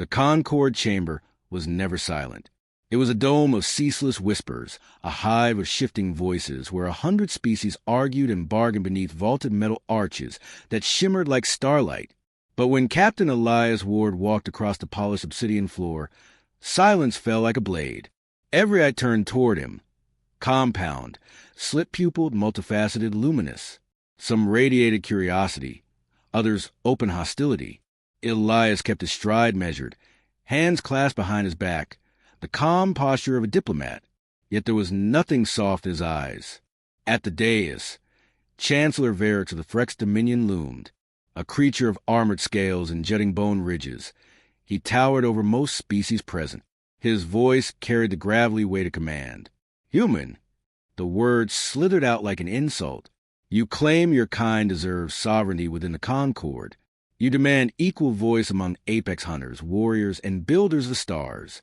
The Concord chamber was never silent. It was a dome of ceaseless whispers, a hive of shifting voices where 100 species argued and bargained beneath vaulted metal arches that shimmered like starlight. But when Captain Elias Ward walked across the polished obsidian floor, silence fell like a blade. Every eye turned toward him. Compound, slit-pupiled, multifaceted, luminous. Some radiated curiosity, others open hostility. Elias kept his stride measured, hands clasped behind his back, the calm posture of a diplomat, yet there was nothing soft in his eyes. At the dais, Chancellor Varix of the Frex Dominion loomed, a creature of armored scales and jutting bone ridges. He towered over most species present. His voice carried the gravelly weight of command. Human, the word slithered out like an insult. You claim your kind deserves sovereignty within the Concord. You demand equal voice among apex hunters, warriors, and builders of stars.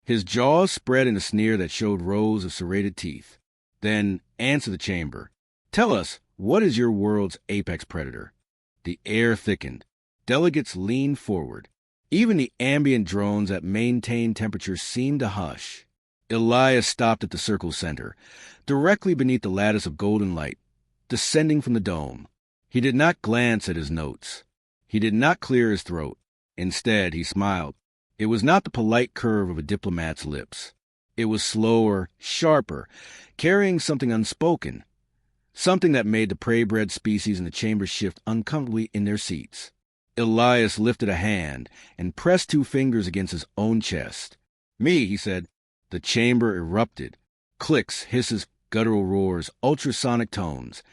His jaws spread in a sneer that showed rows of serrated teeth. Then answer the chamber. Tell us, what is your world's apex predator? The air thickened. Delegates leaned forward. Even the ambient drones that maintained temperature seemed to hush. Elias stopped at the circle's center, directly beneath the lattice of golden light, descending from the dome. He did not glance at his notes. He did not clear his throat. Instead, he smiled. It was not the polite curve of a diplomat's lips. It was slower, sharper, carrying something unspoken, something that made the prey-bred species in the chamber shift uncomfortably in their seats. Elias lifted a hand and pressed 2 fingers against his own chest. Me, he said. The chamber erupted. Clicks, hisses, guttural roars, ultrasonic tones.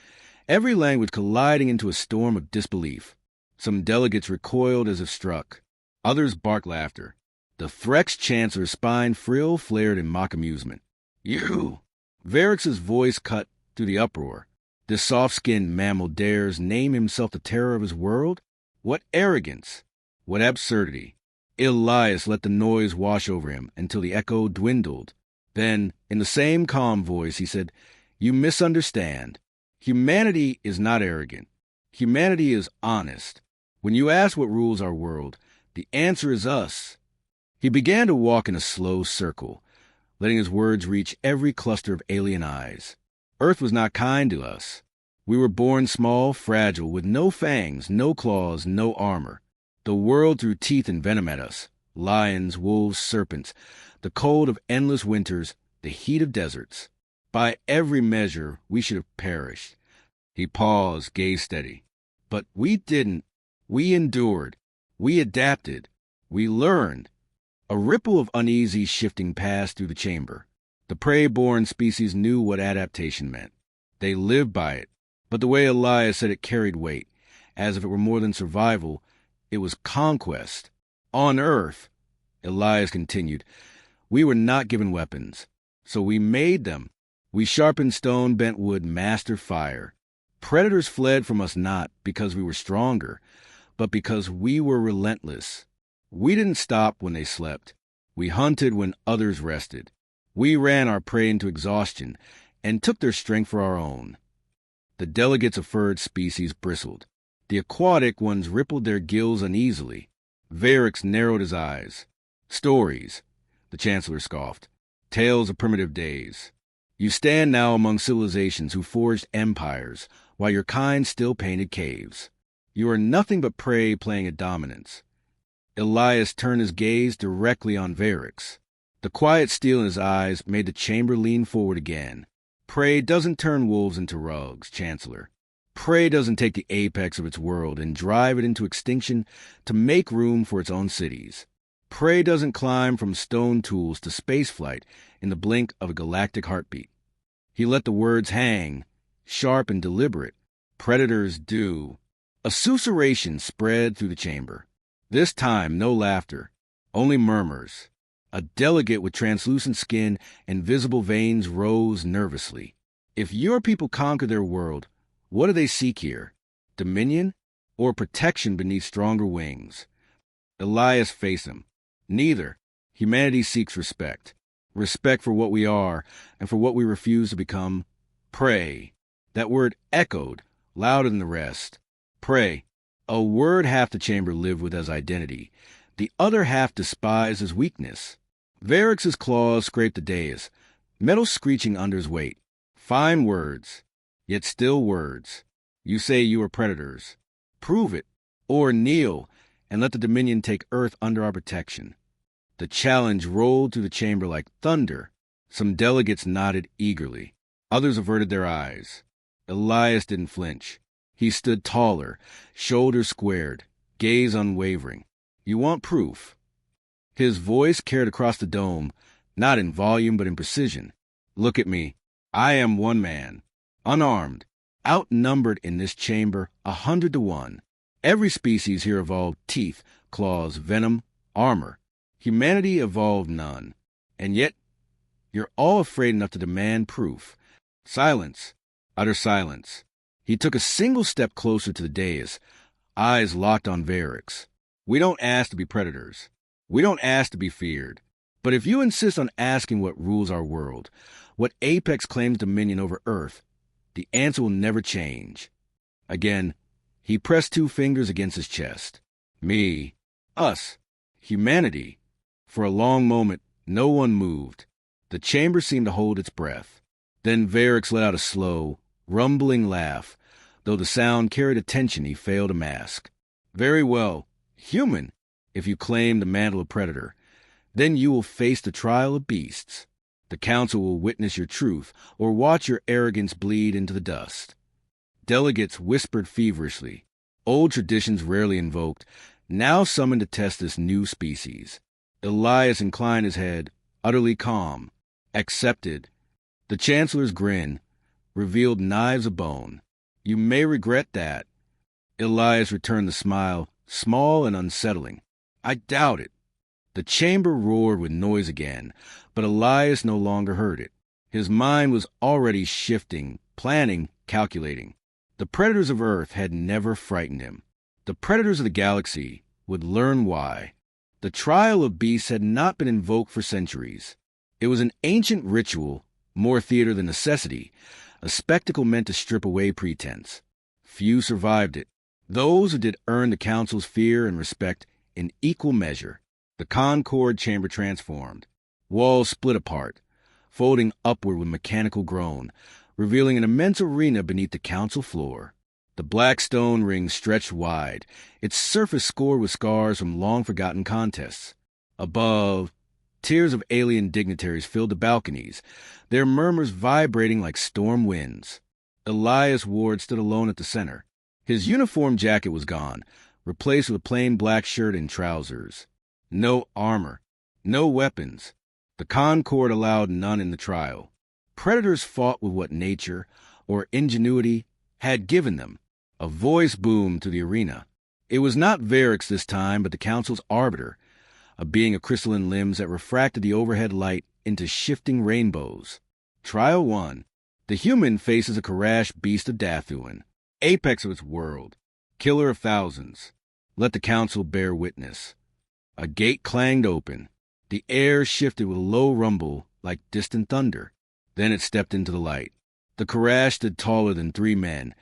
Every language colliding into a storm of disbelief. Some delegates recoiled as if struck. Others barked laughter. The Threx Chancellor's spine flared in mock amusement. You! Varix's voice cut through the uproar. This soft-skinned mammal dares name himself the terror of his world? What arrogance! What absurdity! Elias let the noise wash over him until the echo dwindled. Then, in the same calm voice, he said, You misunderstand. Humanity is not arrogant. Humanity is honest. When you ask what rules our world, the answer is us. He began to walk in a slow circle, letting his words reach every cluster of alien eyes. Earth was not kind to us. We were born small, fragile, with no fangs, no claws, no armor. The world threw teeth and venom at us. Lions, wolves, serpents, the cold of endless winters, the heat of deserts. By every measure, we should have perished. He paused, gaze steady. But we didn't. We endured. We adapted. We learned. A ripple of uneasy shifting passed through the chamber. The prey-born species knew what adaptation meant. They lived by it. But the way Elias said it carried weight, as if it were more than survival. It was conquest. On Earth, Elias continued, we were not given weapons. So we made them. We sharpened stone, bent wood, mastered fire. Predators fled from us not because we were stronger, but because we were relentless. We didn't stop when they slept. We hunted when others rested. We ran our prey into exhaustion and took their strength for our own. The delegates of furred species bristled. The aquatic ones rippled their gills uneasily. Varix narrowed his eyes. Stories, the Chancellor scoffed. Tales of primitive days. You stand now among civilizations who forged empires, while your kind still painted caves. You are nothing but prey playing at dominance. Elias turned his gaze directly on Varix. The quiet steel in his eyes made the chamber lean forward again. Prey doesn't turn wolves into rugs, Chancellor. Prey doesn't take the apex of its world and drive it into extinction to make room for its own cities. Prey doesn't climb from stone tools to spaceflight in the blink of a galactic heartbeat. He let the words hang, sharp and deliberate. Predators do. A susurration spread through the chamber. This time, no laughter, only murmurs. A delegate with translucent skin and visible veins rose nervously. If your people conquer their world, what do they seek here? Dominion or protection beneath stronger wings? Elias faced him. Neither. Humanity seeks respect. Respect for what we are and for what we refuse to become. Prey. That word echoed, louder than the rest. Prey. A word half the chamber lived with as identity. The other half despised as weakness. Varix's claws scraped the dais, metal screeching under his weight. Fine words, yet still words. You say you are predators. Prove it, or kneel and let the Dominion take Earth under our protection. The challenge rolled through the chamber like thunder. Some delegates nodded eagerly. Others averted their eyes. Elias didn't flinch. He stood taller, shoulders squared, gaze unwavering. You want proof? His voice carried across the dome, not in volume but in precision. Look at me. I am one man, unarmed, outnumbered in this chamber 100 to 1. Every species here evolved teeth, claws, venom, armor. Humanity evolved none. And yet, you're all afraid enough to demand proof. Silence. Utter silence. He took a single step closer to the dais, eyes locked on Varix. We don't ask to be predators. We don't ask to be feared. But if you insist on asking what rules our world, what apex claims dominion over Earth, the answer will never change. Again, he pressed 2 fingers against his chest. Me. Us. Humanity. For a long moment, no one moved. The chamber seemed to hold its breath. Then Varix let out a slow, rumbling laugh, though the sound carried a tension he failed to mask. Very well. Human, if you claim the mantle of predator. Then you will face the trial of beasts. The council will witness your truth or watch your arrogance bleed into the dust. Delegates whispered feverishly. Old traditions rarely invoked, now summoned to test this new species. Elias inclined his head, utterly calm. Accepted. The Chancellor's grin revealed knives of bone. You may regret that. Elias returned the smile, small and unsettling. I doubt it. The chamber roared with noise again, but Elias no longer heard it. His mind was already shifting, planning, calculating. The predators of Earth had never frightened him. The predators of the galaxy would learn why. The trial of beasts had not been invoked for centuries. It was an ancient ritual, more theater than necessity, a spectacle meant to strip away pretense. Few survived it. Those who did earn the council's fear and respect in equal measure. The Concord chamber transformed. Walls split apart, folding upward with mechanical groan, revealing an immense arena beneath the council floor. The black stone ring stretched wide, its surface scored with scars from long-forgotten contests. Above, tiers of alien dignitaries filled the balconies, their murmurs vibrating like storm winds. Elias Ward stood alone at the center. His uniform jacket was gone, replaced with a plain black shirt and trousers. No armor, no weapons. The Concord allowed none in the trial. Predators fought with what nature, or ingenuity, had given them. A voice boomed through the arena. It was not Varix this time, but the council's arbiter, a being of crystalline limbs that refracted the overhead light into shifting rainbows. Trial 1. The human faces a Karash beast of Dathuan, apex of its world, killer of thousands. Let the council bear witness. A gate clanged open. The air shifted with a low rumble like distant thunder. Then it stepped into the light. The Karash stood taller than 3 men,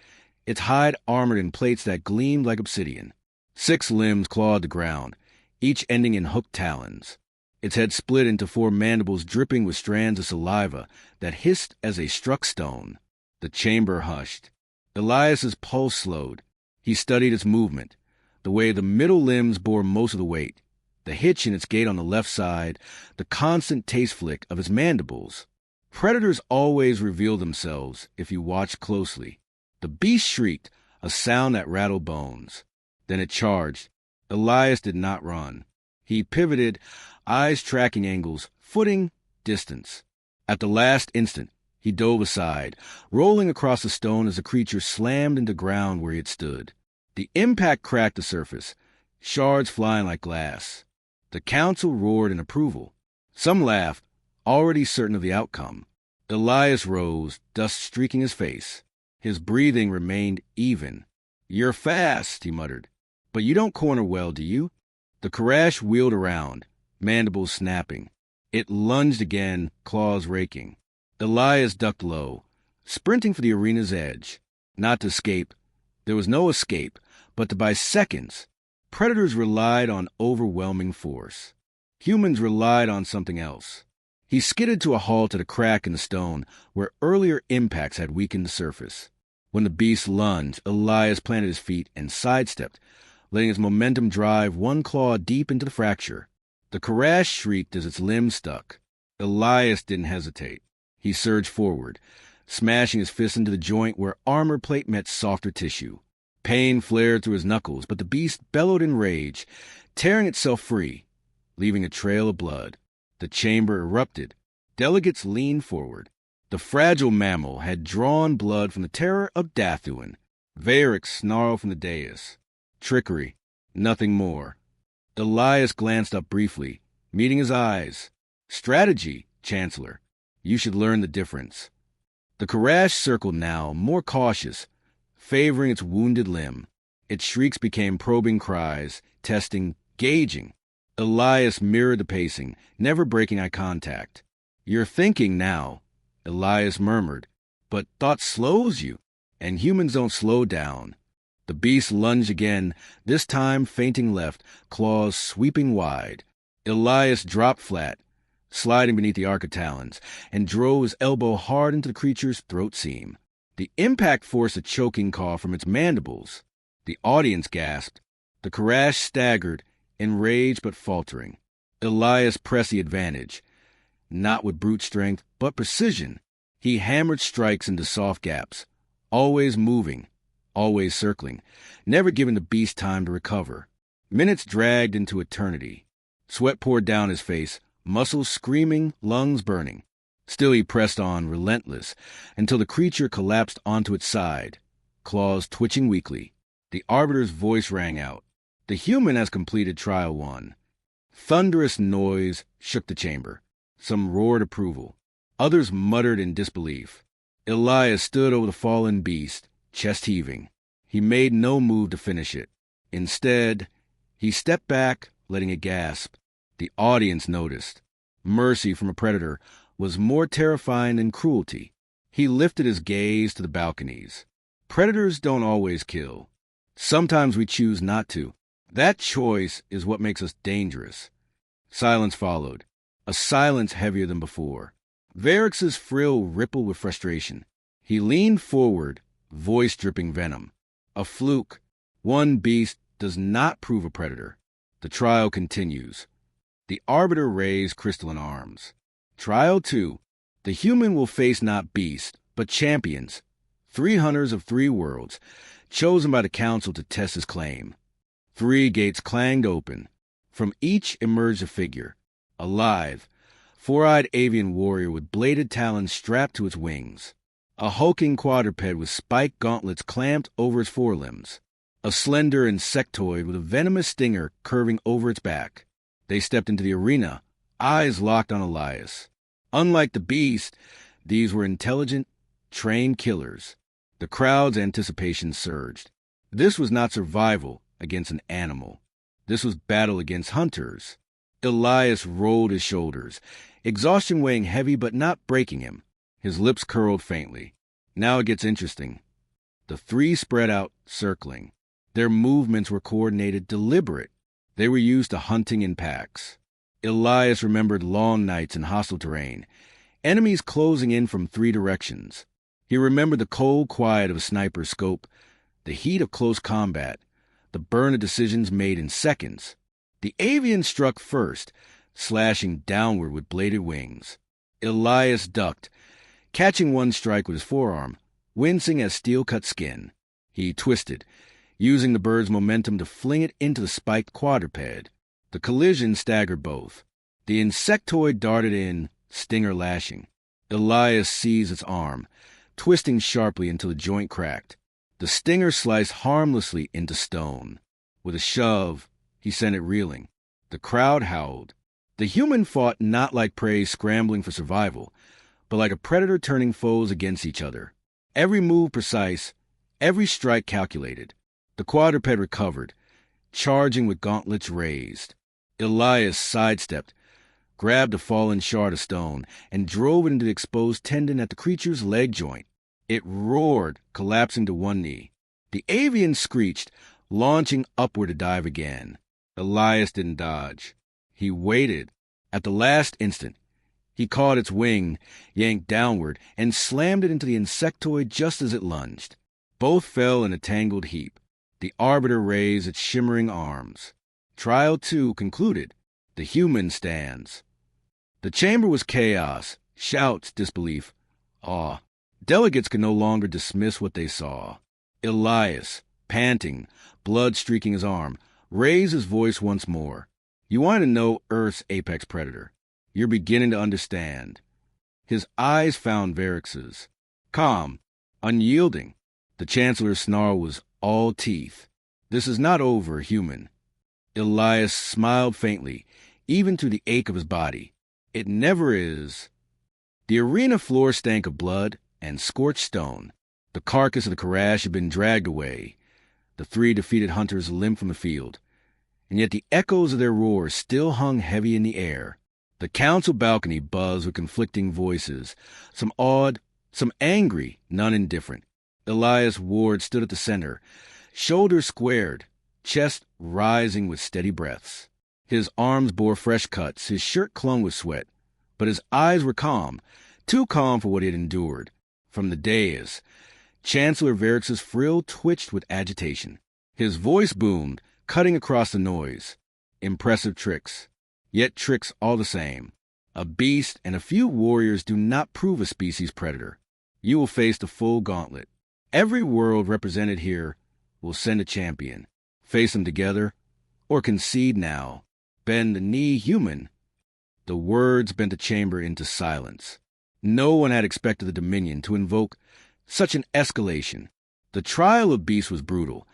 its hide armored in plates that gleamed like obsidian. 6 limbs clawed the ground, each ending in hooked talons. Its head split into 4 mandibles dripping with strands of saliva that hissed as they struck stone. The chamber hushed. Elias's pulse slowed. He studied its movement, the way the middle limbs bore most of the weight, the hitch in its gait on the left side, the constant taste flick of its mandibles. Predators always reveal themselves if you watch closely. The beast shrieked, a sound that rattled bones. Then it charged. Elias did not run. He pivoted, eyes tracking angles, footing, distance. At the last instant, he dove aside, rolling across the stone as the creature slammed into ground where he had stood. The impact cracked the surface, shards flying like glass. The council roared in approval. Some laughed, already certain of the outcome. Elias rose, dust streaking his face. His breathing remained even. You're fast, he muttered. But you don't corner well, do you? The Karash wheeled around, mandibles snapping. It lunged again, claws raking. Elias ducked low, sprinting for the arena's edge. Not to escape. There was no escape, but to buy seconds. Predators relied on overwhelming force. Humans relied on something else. He skidded to a halt at a crack in the stone where earlier impacts had weakened the surface. When the beast lunged, Elias planted his feet and sidestepped, letting his momentum drive one claw deep into the fracture. The Karash shrieked as its limb stuck. Elias didn't hesitate. He surged forward, smashing his fist into the joint where armor plate met softer tissue. Pain flared through his knuckles, but the beast bellowed in rage, tearing itself free, leaving a trail of blood. The chamber erupted. Delegates leaned forward. The fragile mammal had drawn blood from the terror of Dathuan. Varric snarled from the dais. Trickery, nothing more. Elias glanced up briefly, meeting his eyes. Strategy, Chancellor. You should learn the difference. The Karash circled now, more cautious, favoring its wounded limb. Its shrieks became probing cries, testing, gauging. Elias mirrored the pacing, never breaking eye contact. You're thinking now, Elias murmured, but thought slows you, and humans don't slow down. The beast lunged again, this time feinting left, claws sweeping wide. Elias dropped flat, sliding beneath the arc of talons, and drove his elbow hard into the creature's throat seam. The impact forced a choking cough from its mandibles. The audience gasped. The Karash staggered, enraged but faltering. Elias pressed the advantage. Not with brute strength, but precision. He hammered strikes into soft gaps, always moving, always circling, never giving the beast time to recover. Minutes dragged into eternity. Sweat poured down his face, muscles screaming, lungs burning. Still he pressed on, relentless, until the creature collapsed onto its side, claws twitching weakly. The Arbiter's voice rang out. The human has completed Trial 1. Thunderous noise shook the chamber. Some roared approval. Others muttered in disbelief. Elias stood over the fallen beast, chest heaving. He made no move to finish it. Instead, he stepped back, letting it gasp. The audience noticed. Mercy from a predator was more terrifying than cruelty. He lifted his gaze to the balconies. Predators don't always kill. Sometimes we choose not to. That choice is what makes us dangerous. Silence followed, a silence heavier than before. Varrix's frill rippled with frustration. He leaned forward, voice dripping venom. A fluke. One beast does not prove a predator. The trial continues. The Arbiter raised crystalline arms. Trial 2. The human will face not beasts, but champions. 3 hunters of 3 worlds, chosen by the Council to test his claim. 3 gates clanged open. From each emerged a figure. Alive, 4-eyed avian warrior with bladed talons strapped to its wings. A hulking quadruped with spiked gauntlets clamped over its forelimbs. A slender insectoid with a venomous stinger curving over its back. They stepped into the arena, eyes locked on Elias. Unlike the beast, these were intelligent, trained killers. The crowd's anticipation surged. This was not survival against an animal. This was battle against hunters. Elias rolled his shoulders, exhaustion weighing heavy but not breaking him. His lips curled faintly. Now it gets interesting. The 3 spread out, circling. Their movements were coordinated, deliberate. They were used to hunting in packs. Elias remembered long nights in hostile terrain, enemies closing in from 3 directions. He remembered the cold quiet of a sniper's scope, the heat of close combat, the burn of decisions made in seconds. The avian struck first, slashing downward with bladed wings. Elias ducked, catching one strike with his forearm, wincing as steel cut skin. He twisted, using the bird's momentum to fling it into the spiked quadruped. The collision staggered both. The insectoid darted in, stinger lashing. Elias seized its arm, twisting sharply until the joint cracked. The stinger sliced harmlessly into stone. With a shove, he sent it reeling. The crowd howled. The human fought not like prey scrambling for survival, but like a predator turning foes against each other. Every move precise, every strike calculated. The quadruped recovered, charging with gauntlets raised. Elias sidestepped, grabbed a fallen shard of stone, and drove it into the exposed tendon at the creature's leg joint. It roared, collapsing to one knee. The avian screeched, launching upward to dive again. Elias didn't dodge. He waited. At the last instant, he caught its wing, yanked downward, and slammed it into the insectoid just as it lunged. Both fell in a tangled heap. The Arbiter raised its shimmering arms. Trial 2 concluded. The human stands. The chamber was chaos, shouts, disbelief, awe. Delegates could no longer dismiss what they saw. Elias, panting, blood streaking his arm, raised his voice once more. You want to know Earth's apex predator. You're beginning to understand. His eyes found Varix's. Calm, unyielding. The Chancellor's snarl was all teeth. This is not over, human. Elias smiled faintly, even through the ache of his body. It never is. The arena floor stank of blood and scorched stone. The carcass of the Karash had been dragged away. The 3 defeated hunters limped from the field. And yet the echoes of their roars still hung heavy in the air. The council balcony buzzed with conflicting voices, some awed, some angry, none indifferent. Elias Ward stood at the center, shoulders squared, chest rising with steady breaths. His arms bore fresh cuts, his shirt clung with sweat, but his eyes were calm, too calm for what he had endured. From the dais, Chancellor Varix's frill twitched with agitation. His voice boomed, cutting across the noise. Impressive tricks, yet tricks all the same. A beast and a few warriors do not prove a species predator. You will face the full gauntlet. Every world represented here will send a champion. Face them together, or concede now. Bend the knee, human. The words bent the chamber into silence. No one had expected the Dominion to invoke such an escalation. The trial of beasts was brutal,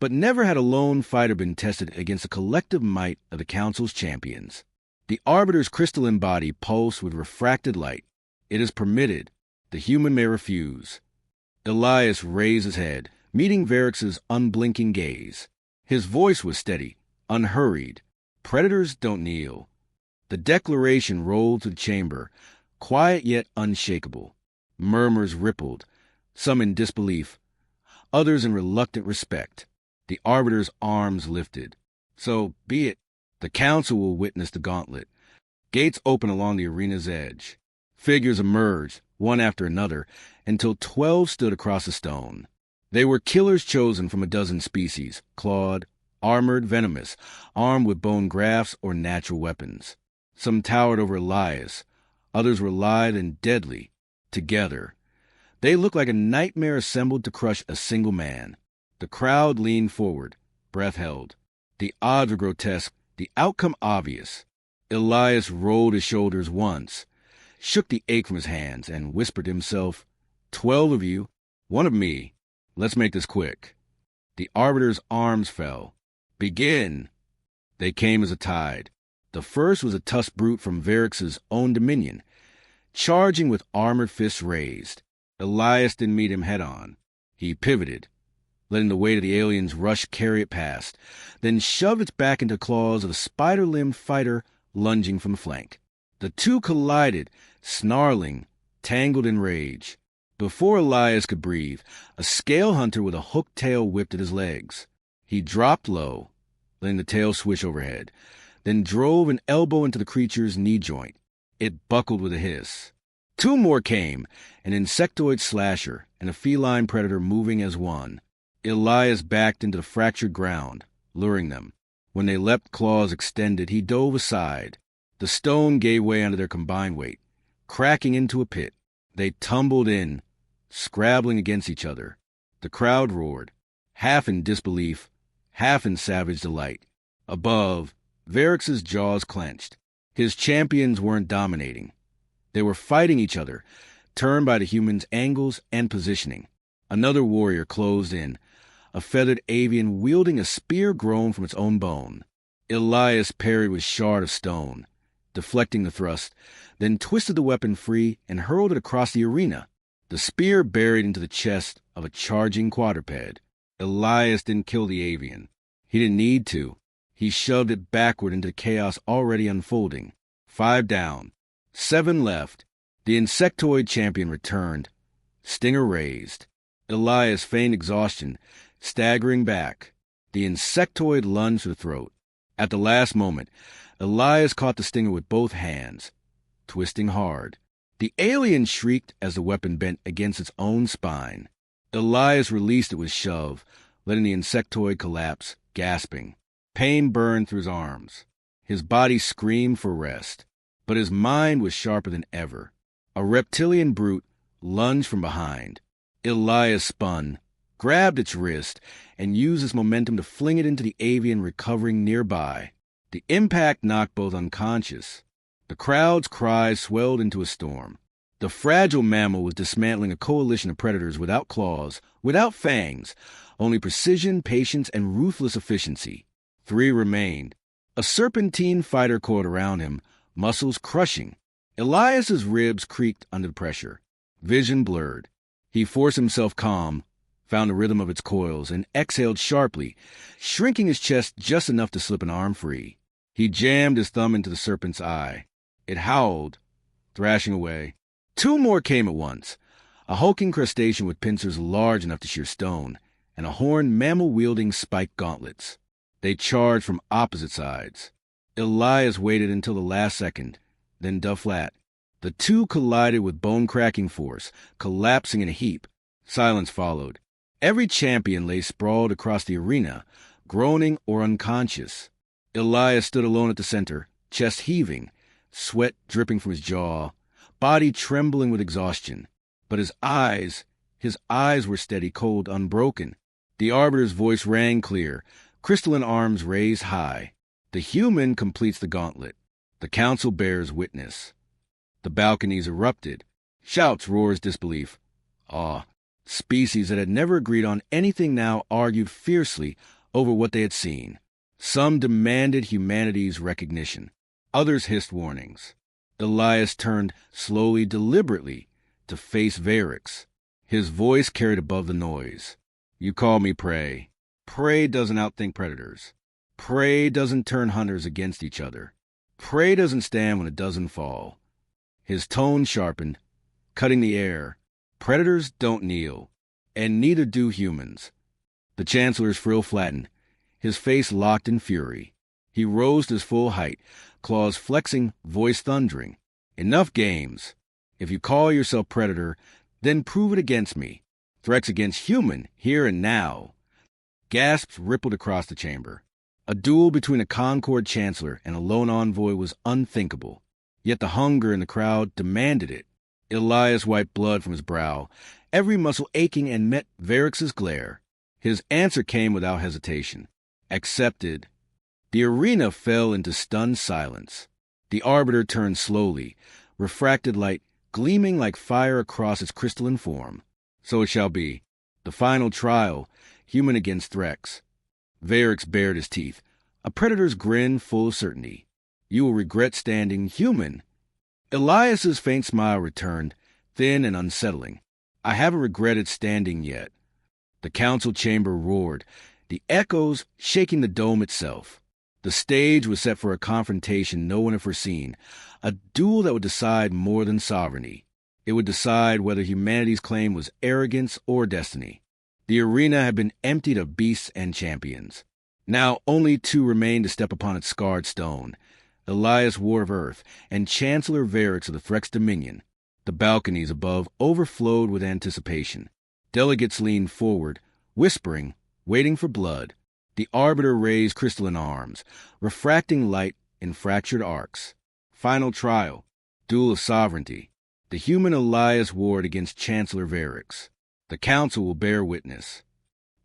but never had a lone fighter been tested against the collective might of the Council's champions. The Arbiter's crystalline body pulsed with refracted light. It is permitted. The human may refuse. Elias raised his head, meeting Varix's unblinking gaze. His voice was steady, unhurried. Predators don't kneel. The declaration rolled through the chamber, quiet yet unshakable. Murmurs rippled, some in disbelief, others in reluctant respect. The Arbiter's arms lifted. So be it. The Council will witness the gauntlet. Gates open along the arena's edge. Figures emerged, one after another, until 12 stood across the stone. They were killers chosen from a dozen species, clawed, armored, venomous, armed with bone grafts or natural weapons. Some towered over Elias. Others were lithe and deadly. Together, they looked like a nightmare assembled to crush a single man. The crowd leaned forward, breath held. The odds were grotesque, the outcome obvious. Elias rolled his shoulders once, shook the ache from his hands, and whispered to himself, 12 of you, 1 of me. Let's make this quick. The Arbiter's arms fell. Begin! They came as a tide. The first was a tusked brute from Varix's own dominion, charging with armored fists raised. Elias didn't meet him head-on. He pivoted, letting the weight of the alien's rush carry it past, then shoved its back into the claws of a spider-limbed fighter lunging from the flank. The two collided, snarling, tangled in rage. Before Elias could breathe, a scale hunter with a hooked tail whipped at his legs. He dropped low, letting the tail swish overhead, then drove an elbow into the creature's knee joint. It buckled with a hiss. 2 more came, an insectoid slasher and a feline predator moving as one. Elias backed into the fractured ground, luring them. When they leapt, claws extended, he dove aside. The stone gave way under their combined weight, cracking into a pit. They tumbled in, scrabbling against each other. The crowd roared, half in disbelief, half in savage delight. Above, Varix's jaws clenched. His champions weren't dominating. They were fighting each other, turned by the humans' angles and positioning. Another warrior closed in, a feathered avian wielding a spear grown from its own bone. Elias parried with shard of stone, deflecting the thrust, then twisted the weapon free and hurled it across the arena. The spear buried into the chest of a charging quadruped. Elias didn't kill the avian. He didn't need to. He shoved it backward into the chaos already unfolding. 5 down. 7 left. The insectoid champion returned, stinger raised. Elias feigned exhaustion, staggering back. The insectoid lunged for the throat. At the last moment, Elias caught the stinger with both hands, twisting hard. The alien shrieked as the weapon bent against its own spine. Elias released it with a shove, letting the insectoid collapse, gasping. Pain burned through his arms. His body screamed for rest, but his mind was sharper than ever. A reptilian brute lunged from behind. Elias spun, grabbed its wrist, and used his momentum to fling it into the avian recovering nearby. The impact knocked both unconscious. The crowd's cries swelled into a storm. The fragile mammal was dismantling a coalition of predators without claws, without fangs, only precision, patience, and ruthless efficiency. 3 remained. A serpentine fighter coiled around him, muscles crushing. Elias's ribs creaked under the pressure. Vision blurred. He forced himself calm, found the rhythm of its coils, and exhaled sharply, shrinking his chest just enough to slip an arm free. He jammed his thumb into the serpent's eye. It howled, thrashing away. 2 more came at once, a hulking crustacean with pincers large enough to shear stone, and a horned mammal-wielding spiked gauntlets. They charged from opposite sides. Elias waited until the last second, then dove flat. The 2 collided with bone-cracking force, collapsing in a heap. Silence followed. Every champion lay sprawled across the arena, groaning or unconscious. Elias stood alone at the center, chest heaving, sweat dripping from his jaw, body trembling with exhaustion. But his eyes were steady, cold, unbroken. The Arbiter's voice rang clear, crystalline arms raised high. The human completes the gauntlet. The council bears witness. The balconies erupted. Shouts, roars, disbelief. Awe. Species that had never agreed on anything now argued fiercely over what they had seen. Some demanded humanity's recognition. Others hissed warnings. Elias turned slowly, deliberately, to face Varix. His voice carried above the noise. You call me prey. Prey doesn't outthink predators. Prey doesn't turn hunters against each other. Prey doesn't stand when it doesn't fall. His tone sharpened, cutting the air. Predators don't kneel, and neither do humans. The Chancellor's frill flattened, his face locked in fury. He rose to his full height, claws flexing, voice thundering. Enough games. If you call yourself predator, then prove it against me. Threats against human, here and now. Gasps rippled across the chamber. A duel between a Concord Chancellor and a lone envoy was unthinkable. Yet the hunger in the crowd demanded it. Elias wiped blood from his brow, every muscle aching, and met Varix's glare. His answer came without hesitation. Accepted. The arena fell into stunned silence. The Arbiter turned slowly, refracted light gleaming like fire across its crystalline form. So it shall be. The final trial, human against Threx. Varix bared his teeth, a predator's grin full of certainty. You will regret standing human. Elias's faint smile returned, thin and unsettling. I haven't regretted standing yet. The council chamber roared, the echoes shaking the dome itself. The stage was set for a confrontation no one had foreseen, a duel that would decide more than sovereignty. It would decide whether humanity's claim was arrogance or destiny. The arena had been emptied of beasts and champions. Now only 2 remained to step upon its scarred stone. Elias, War of Earth, and Chancellor Varix of the Threx Dominion. The balconies above overflowed with anticipation. Delegates leaned forward, whispering, waiting for blood. The Arbiter raised crystalline arms, refracting light in fractured arcs. Final trial. Duel of sovereignty. The human Elias warred against Chancellor Varix. The council will bear witness.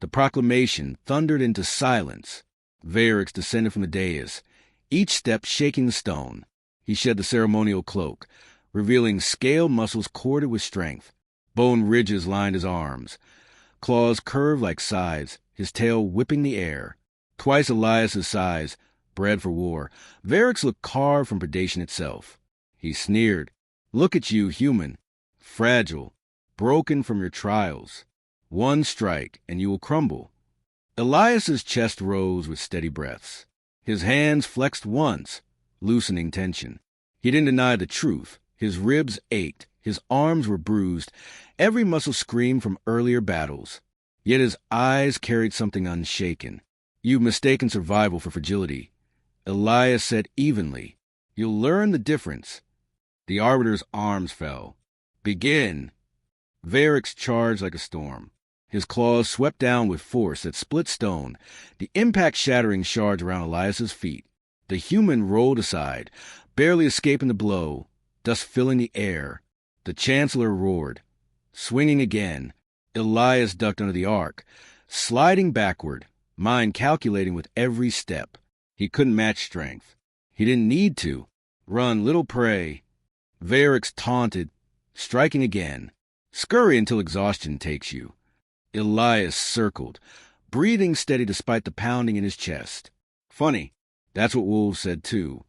The proclamation thundered into silence. Varix descended from the dais, each step shaking the stone. He shed the ceremonial cloak, revealing scaled muscles corded with strength. Bone ridges lined his arms. Claws curved like scythes, his tail whipping the air. Twice Elias's size, bred for war, Varix looked carved from predation itself. He sneered. Look at you, human. Fragile. Broken from your trials. One strike, and you will crumble. Elias's chest rose with steady breaths. His hands flexed once, loosening tension. He didn't deny the truth. His ribs ached. His arms were bruised. Every muscle screamed from earlier battles. Yet his eyes carried something unshaken. You've mistaken survival for fragility. Elias said evenly. You'll learn the difference. The Arbiter's arms fell. Begin. Varix charged like a storm. His claws swept down with force that split stone, the impact shattering shards around Elias's feet. The human rolled aside, barely escaping the blow, dust filling the air. The Chancellor roared. Swinging again, Elias ducked under the arc, sliding backward, mind calculating with every step. He couldn't match strength. He didn't need to. Run, little prey. Varix taunted, striking again. Scurry until exhaustion takes you. Elias circled, breathing steady despite the pounding in his chest. Funny, that's what wolves said too.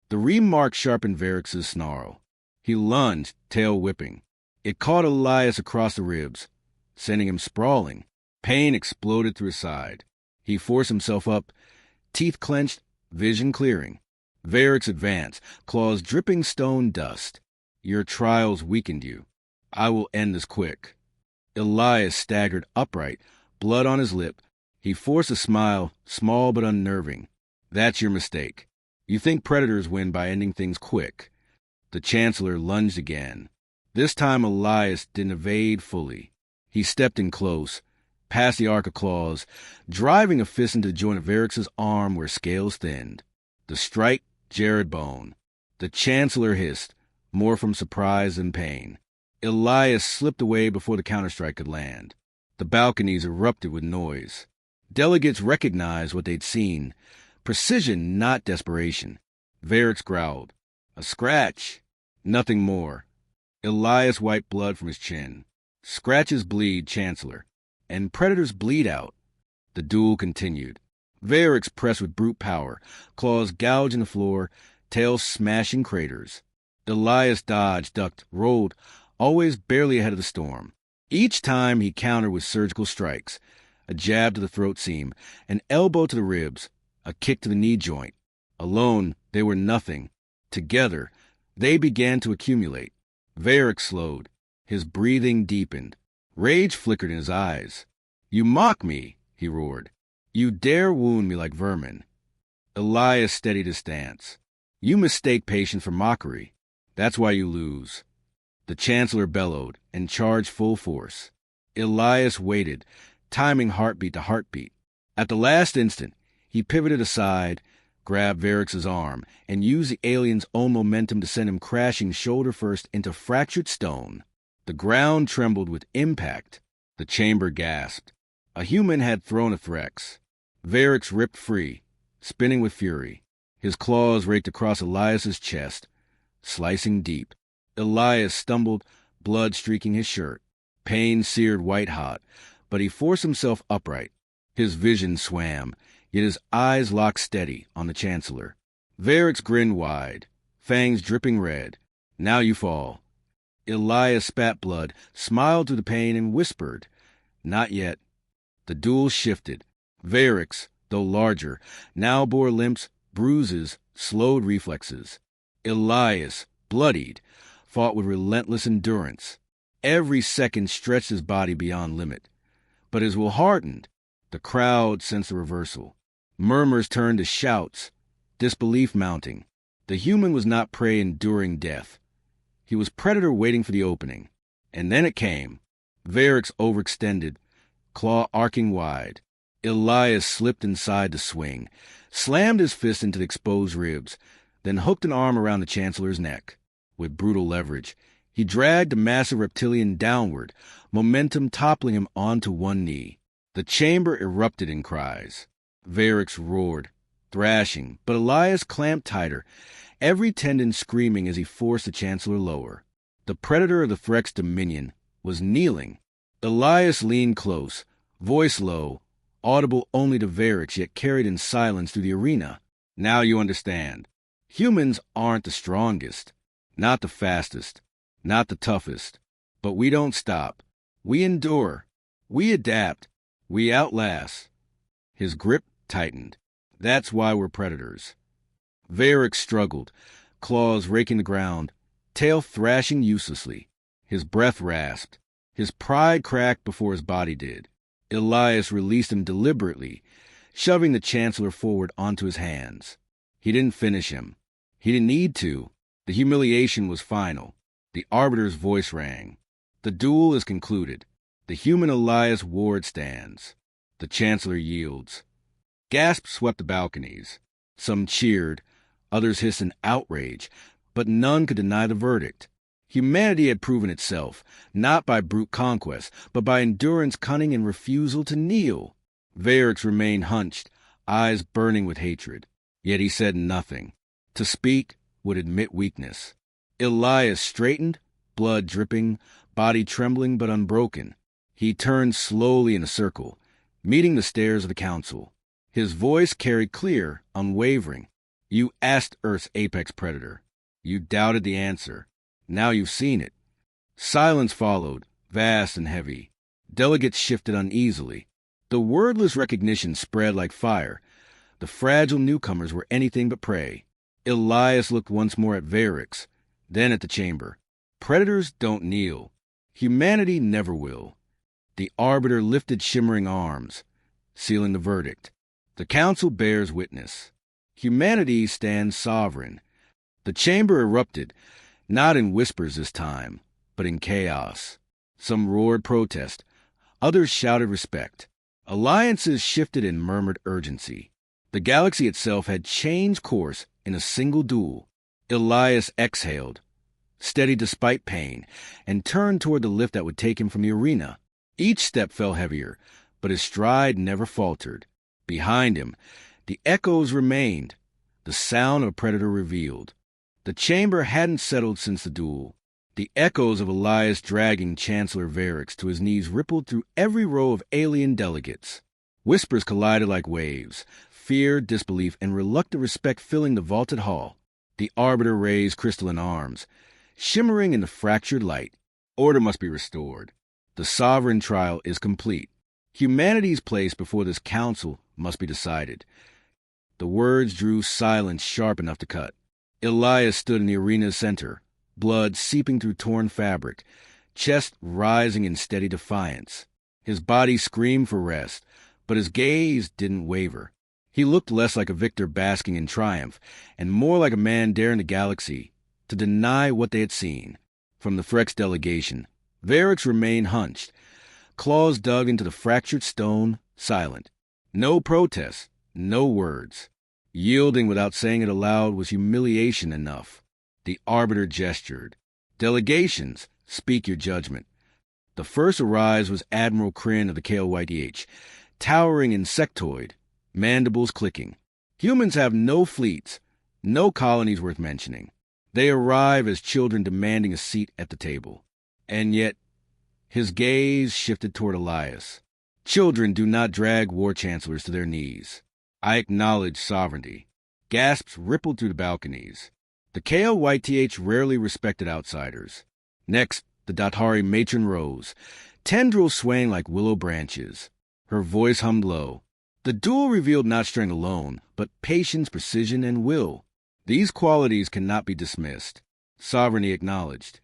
The remark sharpened Varix's snarl. He lunged, tail whipping. It caught Elias across the ribs, sending him sprawling. Pain exploded through his side. He forced himself up, teeth clenched, vision clearing. Varix advanced, claws dripping stone dust. Your trials weakened you. I will end this quick. Elias staggered upright, blood on his lip. He forced a smile, small but unnerving. That's your mistake. You think predators win by ending things quick. The Chancellor lunged again. This time Elias didn't evade fully. He stepped in close, past the arc of claws, driving a fist into the joint of Varix's arm where scales thinned. The strike jarred bone. The Chancellor hissed, more from surprise than pain. Elias slipped away before the counterstrike could land. The balconies erupted with noise. Delegates recognized what they'd seen. Precision, not desperation. Varix growled. A scratch. Nothing more. Elias wiped blood from his chin. Scratches bleed, Chancellor. And predators bleed out. The duel continued. Varix pressed with brute power, claws gouging the floor, tail smashing craters. Elias dodged, ducked, rolled, always barely ahead of the storm. Each time he countered with surgical strikes, a jab to the throat seam, an elbow to the ribs, a kick to the knee joint. Alone, they were nothing. Together, they began to accumulate. Varix slowed. His breathing deepened. Rage flickered in his eyes. You mock me, he roared. You dare wound me like vermin. Elias steadied his stance. You mistake patience for mockery. That's why you lose. The Chancellor bellowed and charged full force. Elias waited, timing heartbeat to heartbeat. At the last instant, he pivoted aside, grabbed Varix's arm, and used the alien's own momentum to send him crashing shoulder first into fractured stone. The ground trembled with impact. The chamber gasped. A human had thrown a Threx. Varix ripped free, spinning with fury. His claws raked across Elias's chest, slicing deep. Elias stumbled, blood streaking his shirt. Pain seared white-hot, but he forced himself upright. His vision swam, yet his eyes locked steady on the Chancellor. Varix grinned wide, fangs dripping red. Now you fall. Elias spat blood, smiled through the pain, and whispered, Not yet. The duel shifted. Varix, though larger, now bore limps, bruises, slowed reflexes. Elias, bloodied, fought with relentless endurance. Every second stretched his body beyond limit. But his will hardened. The crowd sensed the reversal. Murmurs turned to shouts, disbelief mounting. The human was not prey enduring death. He was predator waiting for the opening. And then it came. Varix overextended, claw arcing wide. Elias slipped inside the swing, slammed his fist into the exposed ribs, then hooked an arm around the Chancellor's neck. With brutal leverage, he dragged the massive reptilian downward, momentum toppling him onto one knee. The chamber erupted in cries. Varix roared, thrashing, but Elias clamped tighter, every tendon screaming as he forced the Chancellor lower. The predator of the Threx dominion was kneeling. Elias leaned close, voice low, audible only to Varix, yet carried in silence through the arena. Now you understand. Humans aren't the strongest, not the fastest, not the toughest. But we don't stop. We endure. We adapt. We outlast. His grip tightened. That's why we're predators. Varix struggled, claws raking the ground, tail thrashing uselessly. His breath rasped. His pride cracked before his body did. Elias released him deliberately, shoving the Chancellor forward onto his hands. He didn't finish him. He didn't need to. The humiliation was final. The Arbiter's voice rang. The duel is concluded. The human Elias Ward stands. The Chancellor yields. Gasps swept the balconies. Some cheered, others hissed in outrage, but none could deny the verdict. Humanity had proven itself, not by brute conquest, but by endurance, cunning, and refusal to kneel. Varix remained hunched, eyes burning with hatred. Yet he said nothing. To speak would admit weakness. Elias straightened, blood dripping, body trembling but unbroken. He turned slowly in a circle, meeting the stares of the council. His voice carried clear, unwavering. You asked Earth's apex predator. You doubted the answer. Now you've seen it. Silence followed, vast and heavy. Delegates shifted uneasily. The wordless recognition spread like fire. The fragile newcomers were anything but prey. Elias looked once more at Varix, then at the chamber. Predators don't kneel. Humanity never will. The Arbiter lifted shimmering arms, sealing the verdict. The council bears witness. Humanity stands sovereign. The chamber erupted, not in whispers this time, but in chaos. Some roared protest. Others shouted respect. Alliances shifted and murmured urgency. The galaxy itself had changed course in a single duel. Elias exhaled, steadied despite pain, and turned toward the lift that would take him from the arena. Each step fell heavier, but his stride never faltered. Behind him, the echoes remained, the sound of a predator revealed. The chamber hadn't settled since the duel. The echoes of Elias dragging Chancellor Varix to his knees rippled through every row of alien delegates. Whispers collided like waves, fear, disbelief, and reluctant respect filling the vaulted hall. The Arbiter raised crystalline arms, shimmering in the fractured light. Order must be restored. The sovereign trial is complete. Humanity's place before this council must be decided. The words drew silence sharp enough to cut. Elias stood in the arena's center, blood seeping through torn fabric, chest rising in steady defiance. His body screamed for rest, but his gaze didn't waver. He looked less like a victor basking in triumph, and more like a man daring the galaxy to deny what they had seen. From the Frex delegation, Varix remained hunched, claws dug into the fractured stone, silent. No protest, no words. Yielding without saying it aloud was humiliation enough. The Arbiter gestured. Delegations, speak your judgment. The first to rise was Admiral Kryn of the KLYDH, towering insectoid, mandibles clicking. Humans have no fleets, no colonies worth mentioning. They arrive as children demanding a seat at the table. And yet, his gaze shifted toward Elias. Children do not drag war chancellors to their knees. I acknowledge sovereignty. Gasps rippled through the balconies. The KLYTH rarely respected outsiders. Next, the Dathari matron rose, tendrils swaying like willow branches. Her voice hummed low. The duel revealed not strength alone, but patience, precision, and will. These qualities cannot be dismissed. Sovereignty acknowledged.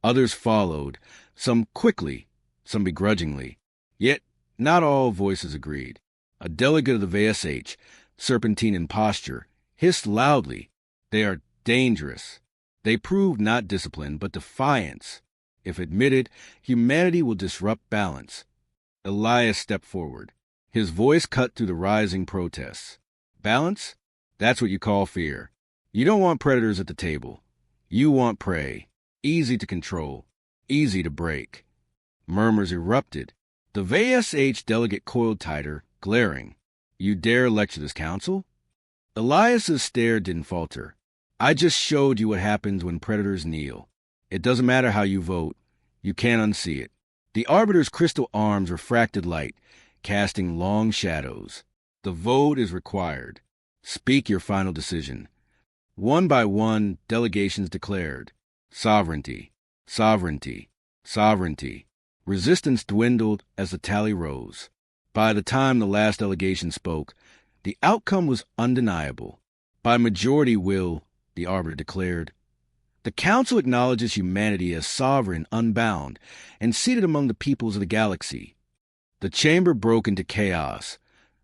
Others followed, some quickly, some begrudgingly. Yet not all voices agreed. A delegate of the VSH, serpentine in posture, hissed loudly. They are dangerous. They prove not discipline, but defiance. If admitted, humanity will disrupt balance. Elias stepped forward. His voice cut through the rising protests. Balance? That's what you call fear. You don't want predators at the table. You want prey. Easy to control. Easy to break. Murmurs erupted. The VSH delegate coiled tighter, glaring. You dare lecture this council? Elias's stare didn't falter. I just showed you what happens when predators kneel. It doesn't matter how you vote. You can't unsee it. The Arbiter's crystal arms refracted light, casting long shadows. The vote is required. Speak your final decision. One by one, delegations declared. Sovereignty, sovereignty, sovereignty. Resistance dwindled as the tally rose. By the time the last delegation spoke, the outcome was undeniable. By majority will, the Arbiter declared. The Council acknowledges humanity as sovereign, unbound, and seated among the peoples of the galaxy. The chamber broke into chaos.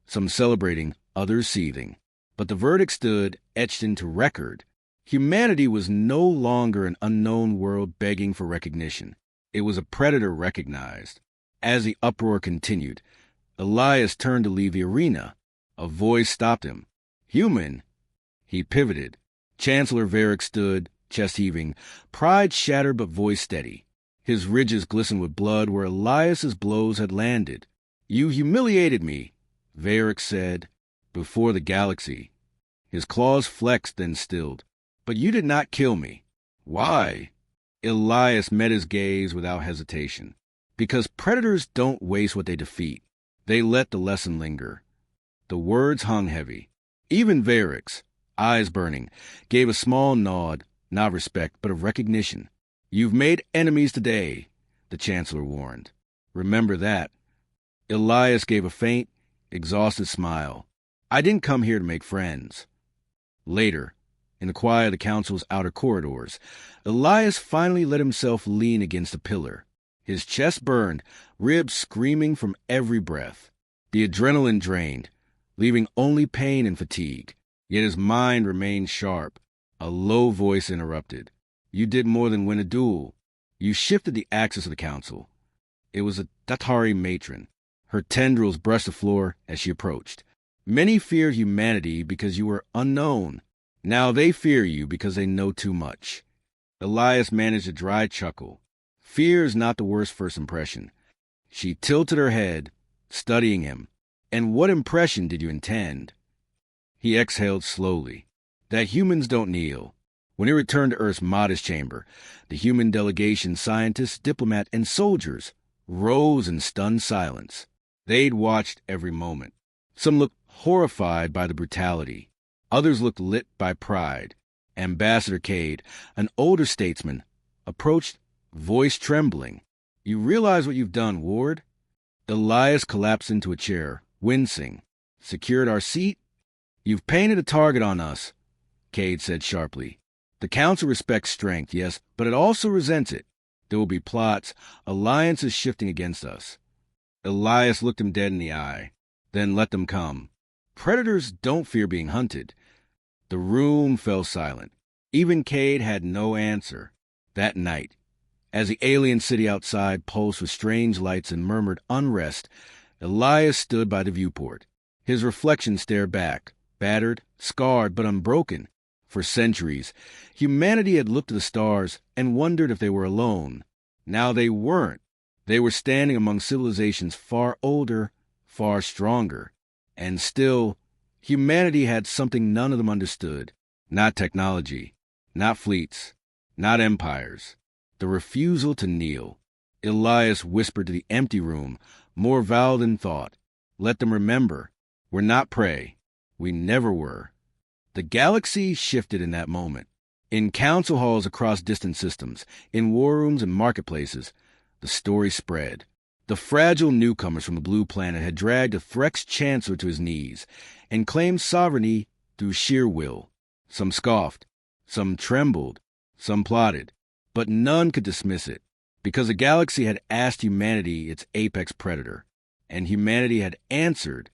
some celebrating, others seething. But the verdict stood, etched into record. Humanity was no longer an unknown world begging for recognition. It was a predator recognized. As the uproar continued, Elias turned to leave the arena. A voice stopped him. "Human." He pivoted. Chancellor Varick stood, chest heaving, pride shattered but voice steady. His ridges glistened with blood where Elias's blows had landed. "You humiliated me," Varick said, "before the galaxy." His claws flexed, then stilled. "But you did not kill me." "Why?" Elias met his gaze without hesitation. "Because predators don't waste what they defeat. They let the lesson linger." The words hung heavy. Even Varick's, eyes burning, gave a small nod, not respect, but of recognition. "You've made enemies today," the Chancellor warned. "Remember that." Elias gave a faint, exhausted smile. "I didn't come here to make friends." Later, in the quiet of the council's outer corridors, Elias finally let himself lean against a pillar. His chest burned, ribs screaming from every breath. The adrenaline drained, leaving only pain and fatigue. Yet his mind remained sharp. A low voice interrupted. "You did more than win a duel. You shifted the axis of the council." It was a Datari matron. Her tendrils brushed the floor as she approached. "Many feared humanity because you were unknown. Now they fear you because they know too much." Elias managed a dry chuckle. Fear is not the worst first impression. She tilted her head, studying him. "And what impression did you intend?" He exhaled slowly. "That humans don't kneel." When he returned to Earth's modest chamber, the human delegation, scientists, diplomats, and soldiers rose in stunned silence. They'd watched every moment. Some looked horrified by the brutality. Others looked lit by pride. Ambassador Cade, an older statesman, approached, voice trembling. "You realize what you've done, Ward?" Elias collapsed into a chair, wincing. "Secured our seat?" "You've painted a target on us," Cade said sharply. "The Council respects strength, yes, but it also resents it. There will be plots, alliances shifting against us." Elias looked him dead in the eye, then let them come. "Predators don't fear being hunted." The room fell silent. Even Cade had no answer. That night, as the alien city outside pulsed with strange lights and murmured unrest, Elias stood by the viewport. His reflection stared back, battered, scarred, but unbroken. For centuries, humanity had looked to the stars and wondered if they were alone. Now they weren't. They were standing among civilizations far older, far stronger. And still, humanity had something none of them understood. Not technology, not fleets, not empires. The refusal to kneel. Elias whispered to the empty room, more vowed than thought. "Let them remember. We're not prey. We never were." The galaxy shifted in that moment. In council halls across distant systems, in war rooms and marketplaces, the story spread. The fragile newcomers from the blue planet had dragged a Threx chancellor to his knees and claimed sovereignty through sheer will. Some scoffed, some trembled, some plotted, but none could dismiss it, because the galaxy had asked humanity its apex predator, and humanity had answered